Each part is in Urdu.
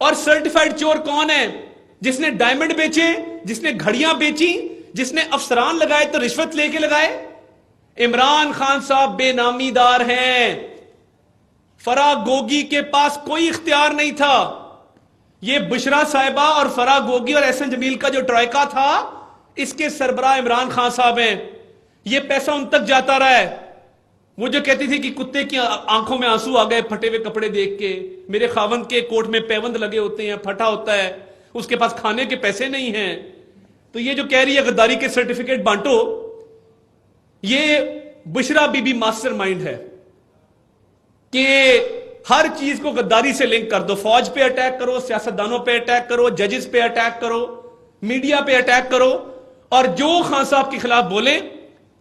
اور سرٹیفائڈ چور کون ہے؟ جس نے ڈائمنڈ بیچے، جس نے گھڑیاں بیچی، جس نے افسران لگائے تو رشوت لے کے لگائے۔ عمران خان صاحب بے نامی دار ہیں۔ فرح گوگی کے پاس کوئی اختیار نہیں تھا۔ یہ بشرا صاحبہ اور فرح گوگی اور احسن جمیل کا جو ٹرائکا تھا، اس کے سربراہ عمران خان صاحب ہیں۔ یہ پیسہ ان تک جاتا رہا ہے۔ وہ جو کہتی تھی کہ کتے کی آنکھوں میں آنسو آ گئے پھٹے ہوئے کپڑے دیکھ کے، میرے خاوند کے کوٹ میں پیوند لگے ہوتے ہیں، پھٹا ہوتا ہے، اس کے پاس کھانے کے پیسے نہیں ہیں، تو یہ جو کہہ رہی ہے غداری کے سرٹیفکیٹ بانٹو، یہ بشرا بی بی ماسٹر مائنڈ ہے کہ ہر چیز کو غداری سے لنک کر دو۔ فوج پہ اٹیک کرو، سیاستدانوں پہ اٹیک کرو، ججز پہ اٹیک کرو، میڈیا پہ اٹیک کرو، اور جو خان صاحب کے خلاف بولے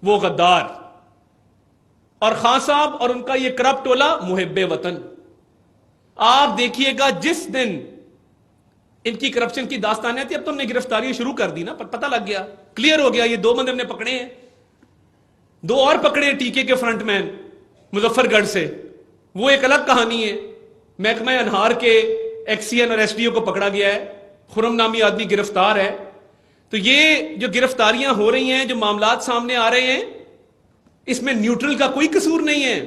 وہ غدار۔ اور خان صاحب اور ان کا یہ کرپٹ ٹولہ محب وطن۔ آپ دیکھیے گا جس دن ان کی کرپشن کی داستانیں تھی، اب تو ہم نے گرفتاریاں شروع کر دی نا، پتہ لگ گیا، کلیئر ہو گیا، یہ 2 بندے ہم نے پکڑے ہیں، 2 اور پکڑے ہیں ٹی کے فرنٹ مین مظفر گڑھ سے، وہ ایک الگ کہانی ہے۔ محکمہ انہار کے ایکس سی این اور ایس ڈی او کو پکڑا گیا ہے، خرم نامی آدمی گرفتار ہے۔ تو یہ جو گرفتاریاں ہو رہی ہیں، جو معاملات سامنے آ رہے ہیں، اس میں نیوٹرل کا کوئی قصور نہیں ہے۔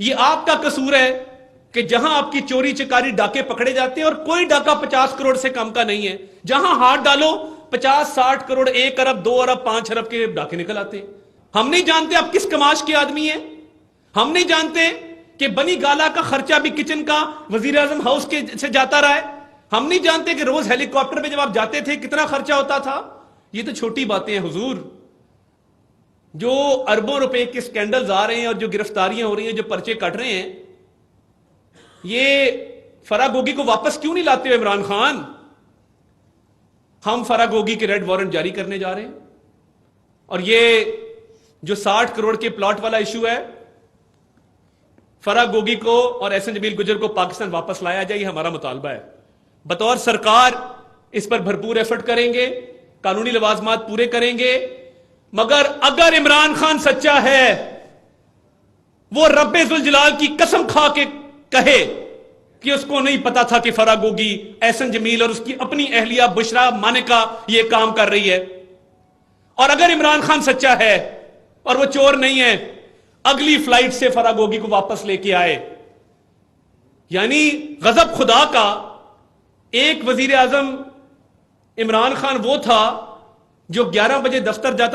یہ آپ کا قصور ہے کہ جہاں آپ کی چوری چکاری ڈاکے پکڑے جاتے ہیں، اور کوئی ڈاکہ 50 کروڑ سے کم کا نہیں ہے، جہاں ہاتھ ڈالو 50-60 کروڑ، 1 ارب 2 ارب 5 ارب کے ڈاکے نکل آتے ہیں۔ ہم نہیں جانتے آپ کس کماش کے آدمی ہیں، ہم نہیں جانتے کہ بنی گالا کا خرچہ بھی کچن کا وزیر اعظم ہاؤس کے سے جاتا رہا ہے، ہم نہیں جانتے کہ روز ہیلی کاپٹر پہ جب آپ جاتے تھے کتنا خرچہ ہوتا تھا۔ یہ تو چھوٹی باتیں ہیں حضور۔ جو اربوں روپے کے سکینڈلز آ رہے ہیں اور جو گرفتاریاں ہو رہی ہیں، جو پرچے کٹ رہے ہیں، یہ فرح گوگی کو واپس کیوں نہیں لاتے ہو عمران خان؟ ہم فرح گوگی کے ریڈ وارنٹ جاری کرنے جا رہے ہیں، اور یہ جو 60 کروڑ کے پلاٹ والا ایشو ہے، فرح گوگی کو اور احسن جمیل گجر کو پاکستان واپس لایا جائے، یہ ہمارا مطالبہ ہے۔ بطور سرکار اس پر بھرپور ایفرٹ کریں گے، قانونی لوازمات پورے کریں گے، مگر اگر عمران خان سچا ہے، وہ رب ذوالجلال کی قسم کھا کے کہے کہ اس کو نہیں پتا تھا کہ فرح گوگی، احسن جمیل اور اس کی اپنی اہلیہ بشرا مانکا یہ کام کر رہی ہے۔ اور اگر عمران خان سچا ہے اور وہ چور نہیں ہے، اگلی فلائٹ سے فرح گوگی کو واپس لے کے آئے۔ یعنی غضب خدا کا، ایک وزیر اعظم عمران خان وہ تھا جو 11 بجے دفتر جاتا